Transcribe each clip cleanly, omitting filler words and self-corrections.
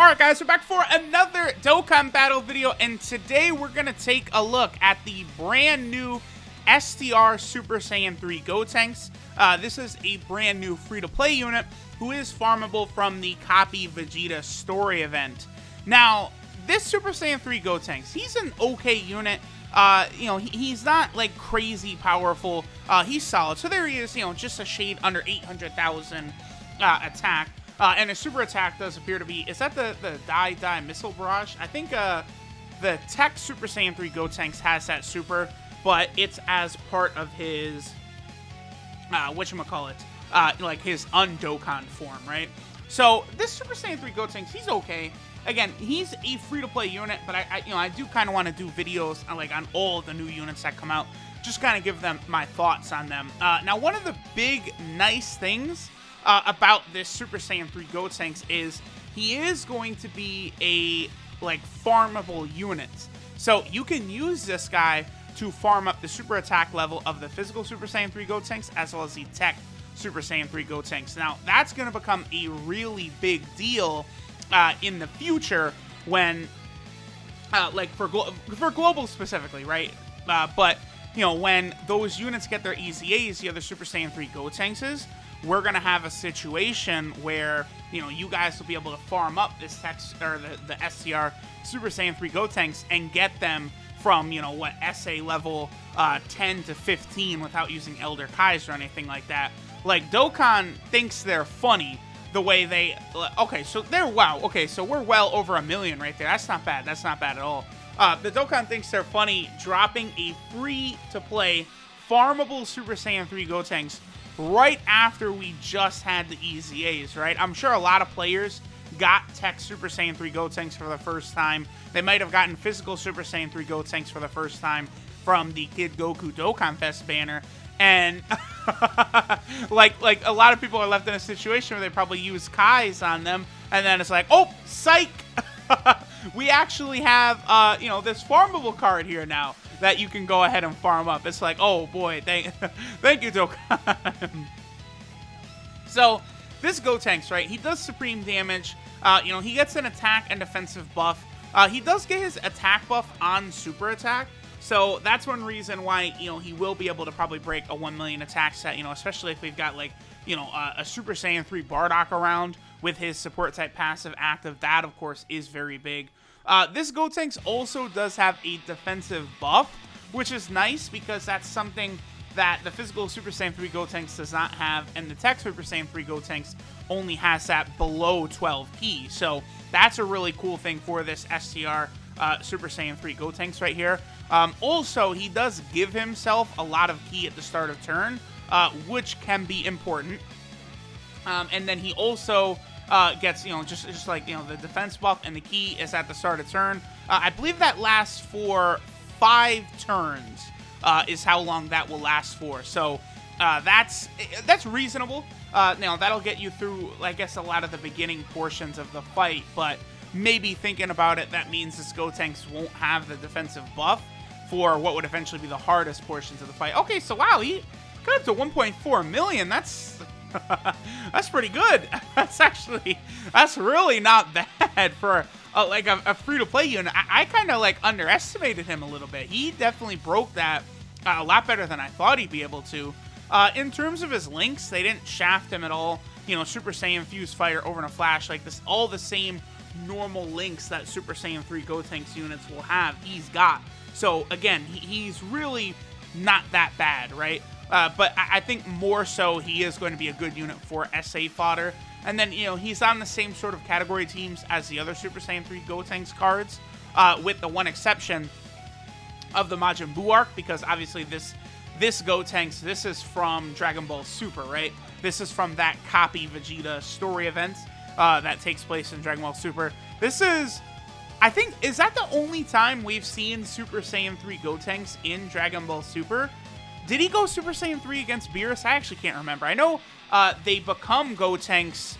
Alright guys, we're back for another Dokkan battle video, and today we're going to take a look at the brand new STR Super Saiyan 3 Gotenks. This is a brand new free-to-play unit who is farmable from the Copy Vegeta story event. Now, this Super Saiyan 3 Gotenks, he's an okay unit. He's not like crazy powerful. He's solid. So there he is, just a shade under 800,000 attack. And his super attack does appear to be, is that the Die Missile Barrage? I think the Tech Super Saiyan 3 Gotenks has that super, but it's as part of his, whatchamacallit, like his un-Dokkan form, right? So this Super Saiyan 3 Gotenks, he's okay. Again, he's a free-to-play unit, but I do kind of want to do videos on all of the new units that come out, just kind of give them my thoughts on them. Now, one of the big nice things about this Super Saiyan 3 Gotenks is he is going to be a farmable unit. So you can use this guy to farm up the super attack level of the physical Super Saiyan 3 Gotenks as well as the Tech Super Saiyan 3 Gotenks. Now that's going to become a really big deal in the future when for global specifically, right? But when those units get their EZAs, the other Super Saiyan 3 Gotenkses, we're going to have a situation where, you guys will be able to farm up this text, or the STR Super Saiyan 3 Gotenks and get them from, SA level 10 to 15 without using Elder Kais or anything like that. Like, Dokkan thinks they're funny the way they... Okay, so they're... Wow, okay, so we're well over 1 million right there. That's not bad. That's not bad at all. The Dokkan thinks they're funny dropping a free-to-play farmable Super Saiyan 3 Gotenks right after we just had the EZAs, right? I'm sure a lot of players got Tech Super Saiyan 3 Gotenks for the first time. They might have gotten physical Super Saiyan 3 Gotenks for the first time from the Kid Goku Dokkan Fest banner. And like a lot of people are left in a situation where they probably use Kais on them, and then it's like, oh, psych! We actually have, this farmable card here now that you can go ahead and farm up. It's like, oh boy, thank you, Dokkan. So, this Gotenks, right, he does supreme damage. He gets an attack and defensive buff. He does get his attack buff on super attack. So, that's one reason why, he will be able to probably break a 1 million attack set, especially if we've got, a Super Saiyan 3 Bardock around with his support type passive active. That, of course, is very big. This Gotenks also does have a defensive buff, which is nice because that's something that the physical Super Saiyan 3 Gotenks does not have, and the Tech Super Saiyan 3 Gotenks only has that below 12p. So that's a really cool thing for this STR Super Saiyan 3 Gotenks right here. Also, he does give himself a lot of ki at the start of turn, which can be important. And then he also... gets, just like, the defense buff and the ki is at the start of turn. I believe that lasts for 5 turns, is how long that will last for. So, that's reasonable. Now, that'll get you through, I guess, a lot of the beginning portions of the fight, but maybe thinking about it, that means this Gotenks won't have the defensive buff for what would eventually be the hardest portions of the fight. Okay, so wow, he got up to 1.4 million. That's pretty good. That's really not bad for a free-to-play unit. I kind of underestimated him a little bit. He definitely broke that a lot better than I thought he'd be able to. In terms of his links, they didn't shaft him at all. Super Saiyan Fuse Fire over in a flash, like this, all the same normal links that Super Saiyan 3 Gotenks units will have, he's got. So again, he's really not that bad, right? But I think more so he is going to be a good unit for SA fodder. And then, he's on the same sort of category teams as the other Super Saiyan 3 Gotenks cards, with the one exception of the Majin Buu arc, because obviously this Gotenks, this is from Dragon Ball Super, right? This is from that Copy Vegeta story event that takes place in Dragon Ball Super. This is... I think, is that the only time we've seen Super Saiyan 3 Gotenks in Dragon Ball Super? Did he go Super Saiyan 3 against Beerus? I actually can't remember. I know they become Gotenks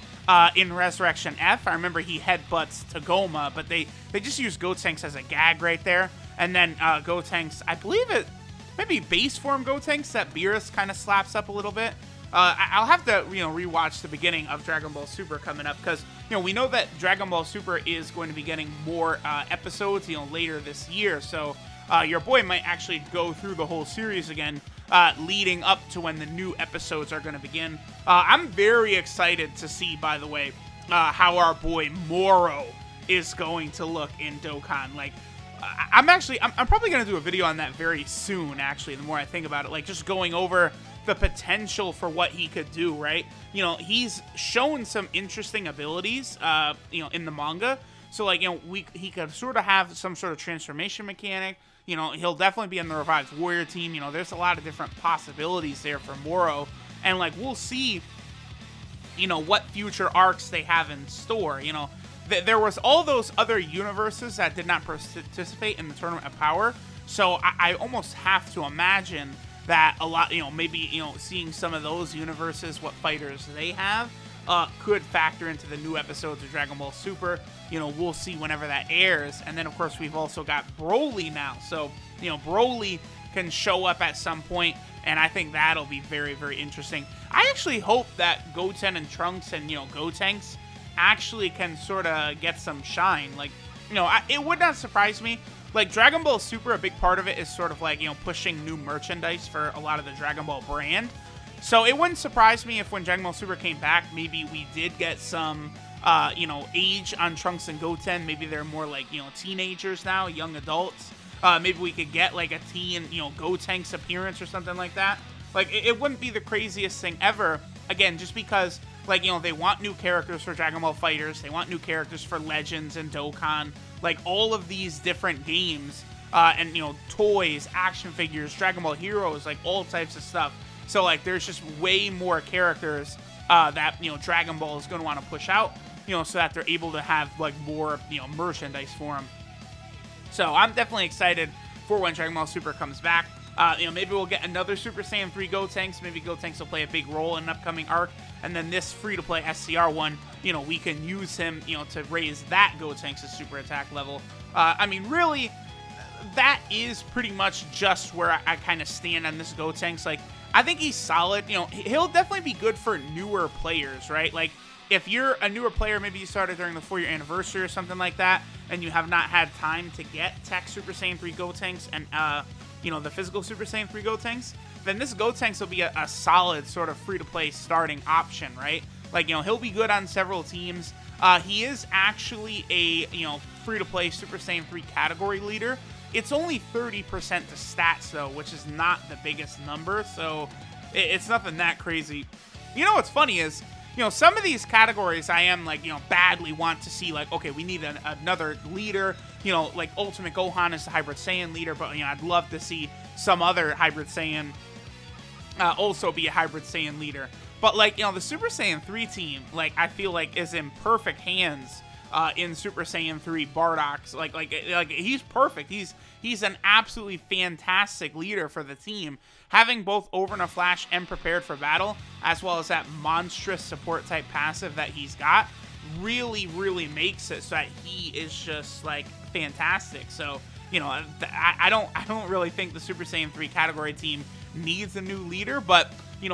in Resurrection F. I remember he headbutts Tagoma, but they just use Gotenks as a gag right there. And then Gotenks, I believe it maybe base form Gotenks that Beerus kind of slaps up a little bit. I'll have to, rewatch the beginning of Dragon Ball Super coming up, because, we know that Dragon Ball Super is going to be getting more episodes, later this year. So your boy might actually go through the whole series again, leading up to when the new episodes are going to begin. I'm very excited to see, by the way, how our boy Moro is going to look in Dokkan. Like, I'm probably going to do a video on that very soon, actually, the more I think about it. Like, just going over the potential for what he could do, right? He's shown some interesting abilities, in the manga. So, like, he could sort of have some sort of transformation mechanic. He'll definitely be in the Revived Warrior team. There's a lot of different possibilities there for Moro. And, like, we'll see, what future arcs they have in store. There was all those other universes that did not participate in the Tournament of Power. So I almost have to imagine that a lot, maybe, seeing some of those universes, what fighters they have, could factor into the new episodes of Dragon Ball Super. We'll see whenever that airs. And then, of course, we've also got Broly now. So, Broly can show up at some point, and I think that'll be very, very interesting. I actually hope that Goten and Trunks and, Gotenks actually can sort of get some shine. Like, it would not surprise me. Like, Dragon Ball Super, a big part of it is sort of like, pushing new merchandise for a lot of the Dragon Ball brand. So it wouldn't surprise me if when Dragon Ball Super came back, maybe we did get some, age on Trunks and Goten. Maybe they're more like, teenagers now, young adults. Maybe we could get like a teen, Gotenks appearance or something like that. Like, it wouldn't be the craziest thing ever. Again, just because, like, they want new characters for Dragon Ball FighterZ. They want new characters for Legends and Dokkan. Like, all of these different games, and, toys, action figures, Dragon Ball Heroes, like, all types of stuff. So, like, there's just way more characters that, Dragon Ball is going to want to push out, so that they're able to have, like, more, merchandise for them. So, I'm definitely excited for when Dragon Ball Super comes back. Maybe we'll get another Super Saiyan 3 Gotenks. Maybe Gotenks will play a big role in an upcoming arc. And then this free-to-play STR one, we can use him, to raise that Gotenks' super attack level. I mean, really, that is pretty much just where I kind of stand on this Gotenks. Like, I think he's solid. He'll definitely be good for newer players, right? Like, if you're a newer player, maybe you started during the 4-year anniversary or something like that, and you have not had time to get Tech Super Saiyan 3 Gotenks and, the physical Super Saiyan 3 Gotenks, then this Gotenks will be a solid sort of free-to-play starting option, right? Like, he'll be good on several teams. He is actually a, free-to-play Super Saiyan 3 category leader. It's only 30% to stats, though, which is not the biggest number, so it's nothing that crazy. What's funny is, some of these categories I am, like, badly want to see, like, okay, we need another leader. Like, Ultimate Gohan is the Hybrid Saiyan leader, but, I'd love to see some other Hybrid Saiyan also be a Hybrid Saiyan leader. But, like, the Super Saiyan 3 team, like, I feel like is in perfect hands in Super Saiyan 3 Bardock's. Like he's perfect. He's an absolutely fantastic leader for the team. Having both Over in a Flash and Prepared for Battle, as well as that monstrous support type passive that he's got, really, really makes it so that he is just, like, fantastic. So, I don't really think the Super Saiyan 3 category team needs a new leader, but,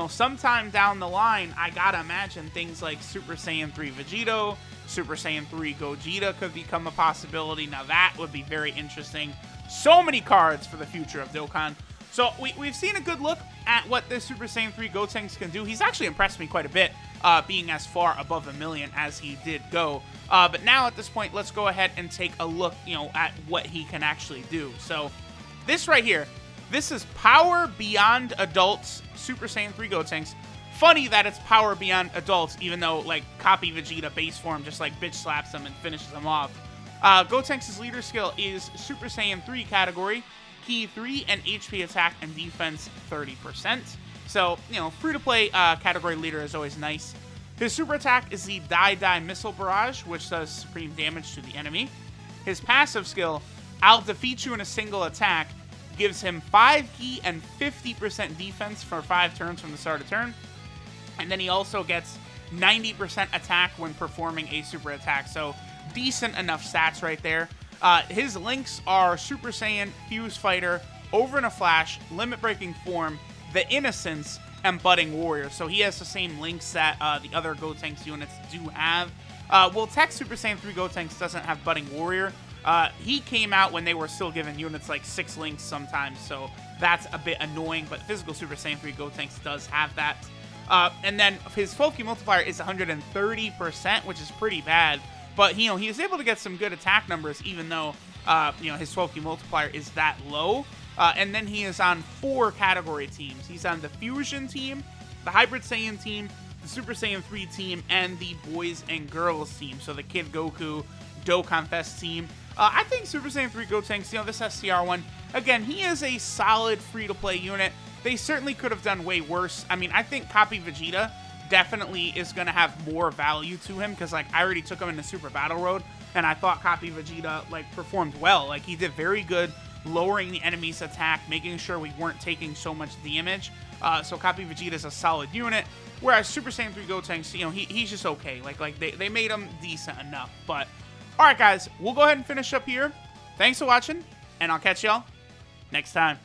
sometime down the line, I gotta imagine things like Super Saiyan 3 Vegito, Super Saiyan 3 Gogeta could become a possibility. Now, that would be very interesting. So many cards for the future of Dokkan. So, we've seen a good look at what this Super Saiyan 3 Gotenks can do. He's actually impressed me quite a bit, being as far above 1 million as he did go. But now, at this point, let's go ahead and take a look, at what he can actually do. So, this right here, this is Power Beyond Adults Super Saiyan 3 Gotenks. Funny that it's Power Beyond Adults, even though, like, Copy Vegeta base form just, like, bitch slaps him and finishes him off. Gotenks' leader skill is Super Saiyan 3 category, Ki 3, and HP attack and defense 30%. So, free-to-play category leader is always nice. His super attack is the Die Missile Barrage, which does supreme damage to the enemy. His passive skill, I'll defeat you in a single attack, gives him 5 Ki and 50% defense for 5 turns from the start of turn. And then he also gets 90% attack when performing a super attack. So, decent enough stats right there. His links are Super Saiyan, Fuse Fighter, Over in a Flash, Limit Breaking Form, The Innocence, and Budding Warrior. So he has the same links that the other Gotenks units do have. Well, Tech Super Saiyan 3 Gotenks doesn't have Budding Warrior. He came out when they were still giving units like 6 links sometimes, so that's a bit annoying, but Physical Super Saiyan 3 Gotenks does have that. And then his 12 key multiplier is 130%, which is pretty bad, but he was able to get some good attack numbers even though his 12 key multiplier is that low. And then he is on 4 category teams. He's on the Fusion team, the Hybrid Saiyan team, the Super Saiyan 3 team, and the Boys and Girls team. So the Kid Goku, Dokkan Fest team. I think Super Saiyan 3 Gotenks, this STR one, again, he is a solid free-to-play unit. They certainly could have done way worse. I mean, I think Copy Vegeta definitely is going to have more value to him because, like, I already took him into Super Battle Road, and I thought Copy Vegeta, like, performed well. Like, he did very good lowering the enemy's attack, making sure we weren't taking so much damage. So Copy Vegeta is a solid unit, whereas Super Saiyan 3 Gotenks, he's just okay. Like they made him decent enough. But, alright guys, we'll go ahead and finish up here. Thanks for watching, and I'll catch y'all next time.